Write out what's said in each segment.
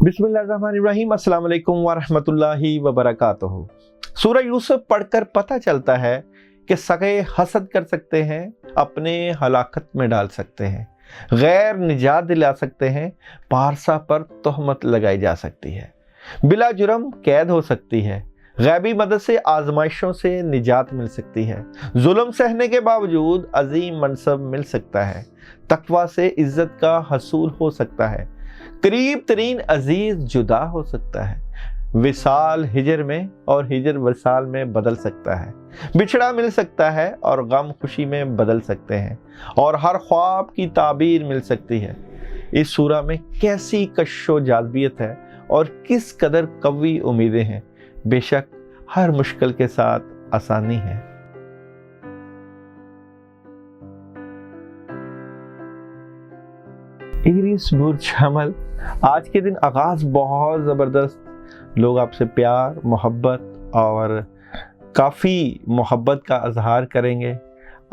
बिस्मिल्लाहिर्रहमानिर्रहीम, अस्सलाम वालेकुम वरहमतुल्लाहि वबरकातुहू। सूरह यूसुफ पढ़कर पता चलता है कि सगे हसद कर सकते हैं, अपने हलाकत में डाल सकते हैं, गैर निजात दिला सकते हैं, पारसा पर तोहमत लगाई जा सकती है, बिला जुर्म कैद हो सकती है, गैबी मदद से आजमाइशों से निजात मिल सकती है, जुल्म सहने के बावजूद अजीम मनसब मिल सकता है, तकवा से इज्जत का हसूल हो सकता है, करीब तरीन अजीज जुदा हो सकता है, विसाल हिजर में और हिजर विसाल में बदल सकता है, बिछड़ा मिल सकता है और गम खुशी में बदल सकते हैं, और हर ख्वाब की ताबीर मिल सकती है। इस सूरा में कैसी कश्शो जाज़बियत है और किस कदर कवी उम्मीदें हैं। बेशक हर मुश्किल के साथ आसानी है। इरिस बुर्ज हमल, आज के दिन आगाज़ बहुत ज़बरदस्त। लोग आपसे प्यार, मोहब्बत और काफ़ी मोहब्बत का इजहार करेंगे।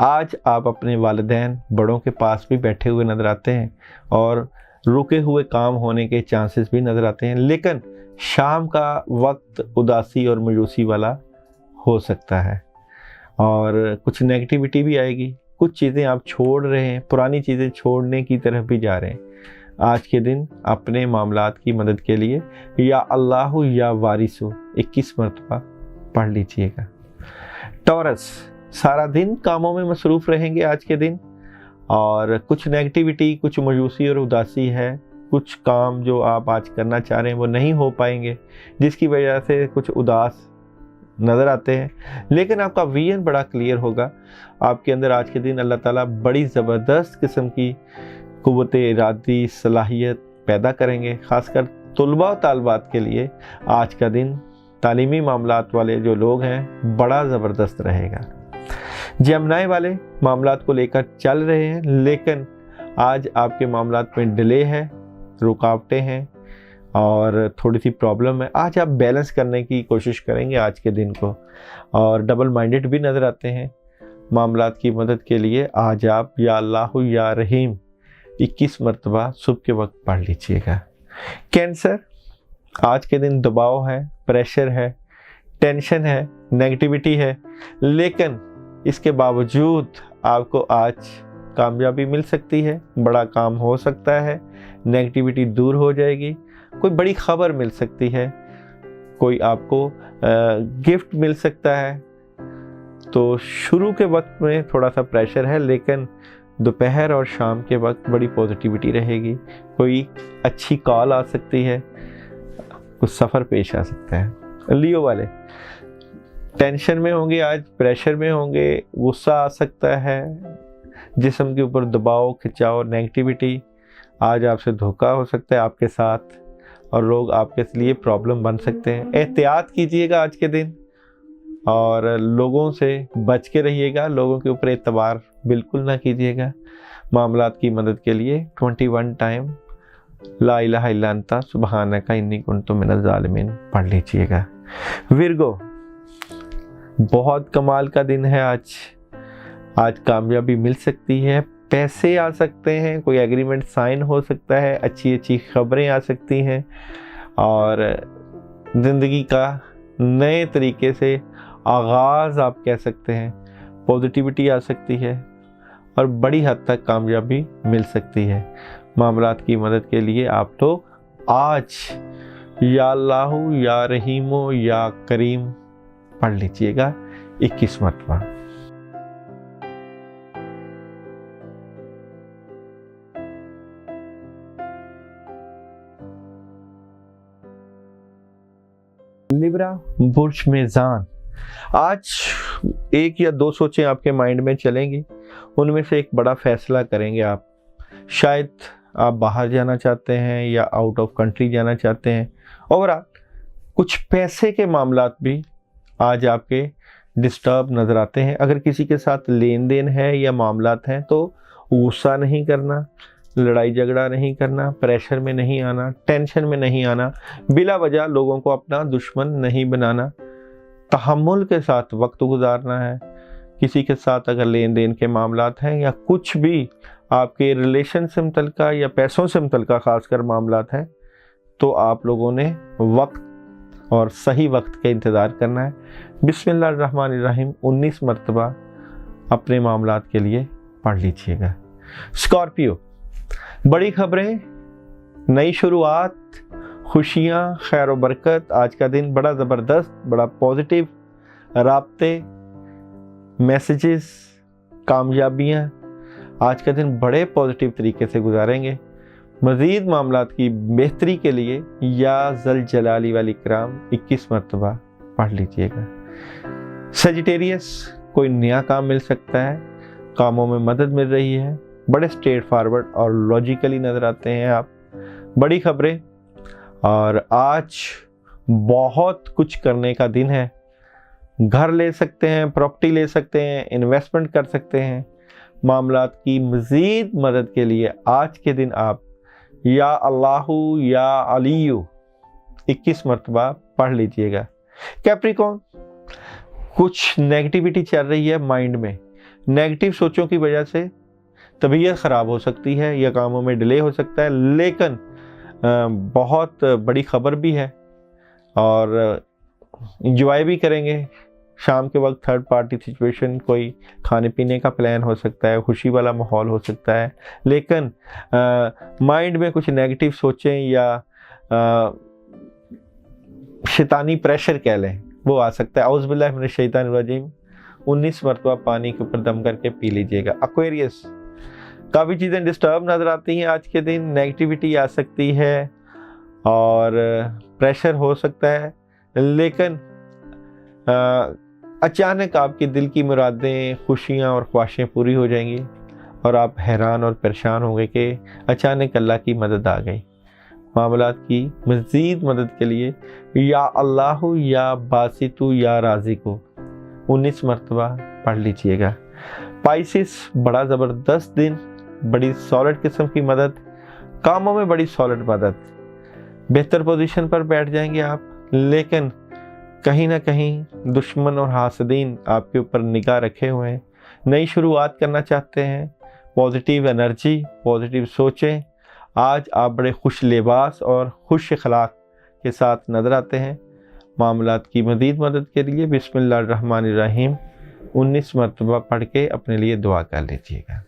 आज आप अपने वालिदैन बड़ों के पास भी बैठे हुए नज़र आते हैं और रुके हुए काम होने के चांसेस भी नज़र आते हैं, लेकिन शाम का वक्त उदासी और मायूसी वाला हो सकता है और कुछ नेगेटिविटी भी आएगी। कुछ चीज़ें आप छोड़ रहे हैं, पुरानी चीज़ें छोड़ने की तरफ भी जा रहे हैं। आज के दिन अपने मामलात की मदद के लिए या अल्लाह या वारिसु 21 मरतबा पढ़ लीजिएगा। टॉरस, सारा दिन कामों में मसरूफ़ रहेंगे आज के दिन, और कुछ नेगेटिविटी, कुछ मायूसी और उदासी है। कुछ काम जो आप आज करना चाह रहे हैं वो नहीं हो पाएंगे, जिसकी वजह से कुछ उदास नज़र आते हैं, लेकिन आपका विजन बड़ा क्लियर होगा। आपके अंदर आज के दिन अल्लाह ताला बड़ी ज़बरदस्त किस्म की क़ुव्वत इरादी सलाहियत पैदा करेंगे। ख़ासकर तुलबा और तालबात के लिए आज का दिन तालीमी मामलात वाले जो लोग हैं बड़ा ज़बरदस्त रहेगा। जमनाए वाले मामलात को लेकर चल रहे हैं, लेकिन आज आपके मामलात में डिले है, रुकावटें हैं और थोड़ी सी प्रॉब्लम है। आज आप बैलेंस करने की कोशिश करेंगे आज के दिन को, और डबल माइंडेड भी नज़र आते हैं। मामलात की मदद के लिए आज आप या अल्लाह या रहीम 21 मरतबा सुबह के वक्त पढ़ लीजिएगा। कैंसर, आज के दिन दबाव है, प्रेशर है, टेंशन है, नेगेटिविटी है, लेकिन इसके बावजूद आपको आज कामयाबी मिल सकती है, बड़ा काम हो सकता है, नेगेटिविटी दूर हो जाएगी, कोई बड़ी खबर मिल सकती है, कोई आपको गिफ्ट मिल सकता है। तो शुरू के वक्त में थोड़ा सा प्रेशर है, लेकिन दोपहर और शाम के वक्त बड़ी पॉजिटिविटी रहेगी। कोई अच्छी कॉल आ सकती है, कुछ सफ़र पेश आ सकता है। लियो वाले टेंशन में होंगे, आज प्रेशर में होंगे, गुस्सा आ सकता है, जिस्म के ऊपर दबाव, खिंचाव, नेगेटिविटी। आज आपसे धोखा हो सकता है आपके साथ, और लोग आपके लिए प्रॉब्लम बन सकते हैं। एहतियात कीजिएगा आज के दिन, और लोगों से बच के रहिएगा, लोगों के ऊपर एतबार बिल्कुल ना कीजिएगा। मामलात की मदद के लिए 21 टाइम ला इलाहा इल्ला अंता सुब्हानका इन्नी कुन्तु मिनज़ ज़ालिमीन पढ़ लीजिएगा। विर्गो, बहुत कमाल का दिन है आज कामयाबी मिल सकती है, पैसे आ सकते हैं, कोई एग्रीमेंट साइन हो सकता है, अच्छी अच्छी खबरें आ सकती हैं, और ज़िंदगी का नए तरीके से आगाज़ आप कह सकते हैं। पॉजिटिविटी आ सकती है और बड़ी हद तक कामयाबी मिल सकती है। मामलात की मदद के लिए आप लोग आज या अल्लाह या रहीमो या करीम पढ़ लीजिएगा 21 मरतबा। लिब्रा बुर्ज मेज़ान, आज एक या दो सोचें आपके माइंड में चलेंगी, उनमें से एक बड़ा फैसला करेंगे आप। शायद आप बाहर जाना चाहते हैं या आउट ऑफ कंट्री जाना चाहते हैं। ओवरऑल कुछ पैसे के मामलात भी आज आपके डिस्टर्ब नज़र आते हैं। अगर किसी के साथ लेन देन है या मामलात हैं तो गुस्सा नहीं करना, लड़ाई झगड़ा नहीं करना, प्रेशर में नहीं आना, टेंशन में नहीं आना, बिला वजह लोगों को अपना दुश्मन नहीं बनाना, तहम्मुल के साथ वक्त गुजारना है। किसी के साथ अगर लेन देन के मामलात हैं या कुछ भी आपके रिलेशन से मुतल्लिका या पैसों से मुतल्लिका खासकर मामलात हैं, تو آپ لوگوں نے وقت اور صحیح وقت کا انتظار کرنا ہے۔ بسم اللہ الرحمن الرحیم 19 مرتبہ اپنے معاملات کے لیے پڑھ لیجئے گا۔ اسکارپیو، بڑی خبریں، نئی شروعات، خوشیاں، خیر و برکت۔ آج کا دن بڑا زبردست، بڑا پازیٹیو، رابطے، میسیجز، کامیابیاں، آج کا دن بڑے پازیٹیو طریقے سے گزاریں گے۔ مزید معاملات کی بہتری کے لیے یا ذل جلالی والی کرام 21 مرتبہ پڑھ لیجئے گا۔ سیجیٹیریس، کوئی نیا کام مل سکتا ہے، کاموں میں مدد مل رہی ہے، بڑے اسٹریٹ فارورڈ اور لاجیکلی نظر آتے ہیں آپ۔ بڑی خبریں، اور آج بہت کچھ کرنے کا دن ہے۔ گھر لے سکتے ہیں، پراپرٹی لے سکتے ہیں، انویسٹمنٹ کر سکتے ہیں۔ معاملات کی مزید مدد کے لیے آج کے دن آپ یا اللہ یا علی 21 مرتبہ پڑھ لیجئے گا۔ کیپریکون، کچھ نیگیٹیوٹی چل رہی ہے مائنڈ میں، نیگیٹیو سوچوں کی وجہ سے طبیعت خراب ہو سکتی ہے یا کاموں میں ڈیلے ہو سکتا ہے، لیکن بہت بڑی خبر بھی ہے اور انجوائے بھی کریں گے۔ شام کے وقت تھرڈ پارٹی سچویشن، کوئی کھانے پینے کا پلان ہو سکتا ہے، خوشی والا ماحول ہو سکتا ہے، لیکن مائنڈ میں کچھ نیگیٹیو سوچیں یا شیطانی پریشر کہہ لیں وہ آ سکتا ہے۔ اعوذ باللہ من الشیطان الرجیم 19 مرتبہ پانی کے اوپر دم کر کے پی لیجئے گا۔ ایکویریس، کافی چیزیں ڈسٹرب نظر آتی ہیں آج کے دن، نیگیٹیوٹی آ سکتی ہے اور پریشر ہو سکتا ہے، لیکن اچانک آپ کی دل کی مرادیں، خوشیاں اور خواہشیں پوری ہو جائیں گی اور آپ حیران اور پریشان ہوں گے کہ اچانک اللہ کی مدد آ گئی۔ معاملات کی مزید مدد کے لیے یا اللہ یا باسطو یا رازقو 19 مرتبہ پڑھ لیجئے گا۔ پائسس، بڑا زبردست دن، بڑی سالڈ قسم کی مدد، کاموں میں بڑی سالڈ مدد، بہتر پوزیشن پر بیٹھ جائیں گے آپ، لیکن کہیں نہ کہیں دشمن اور حاسدین آپ کے اوپر نگاہ رکھے ہوئے ہیں۔ نئی شروعات کرنا چاہتے ہیں، پازیٹیو انرجی، پازیٹیو سوچیں۔ آج آپ بڑے خوش لباس اور خوش اخلاق کے ساتھ نظر آتے ہیں۔ معاملات کی مزید مدد کے لیے بسم اللہ الرحمن الرحیم 19 مرتبہ پڑھ کے اپنے لیے دعا کر لیجیے گا۔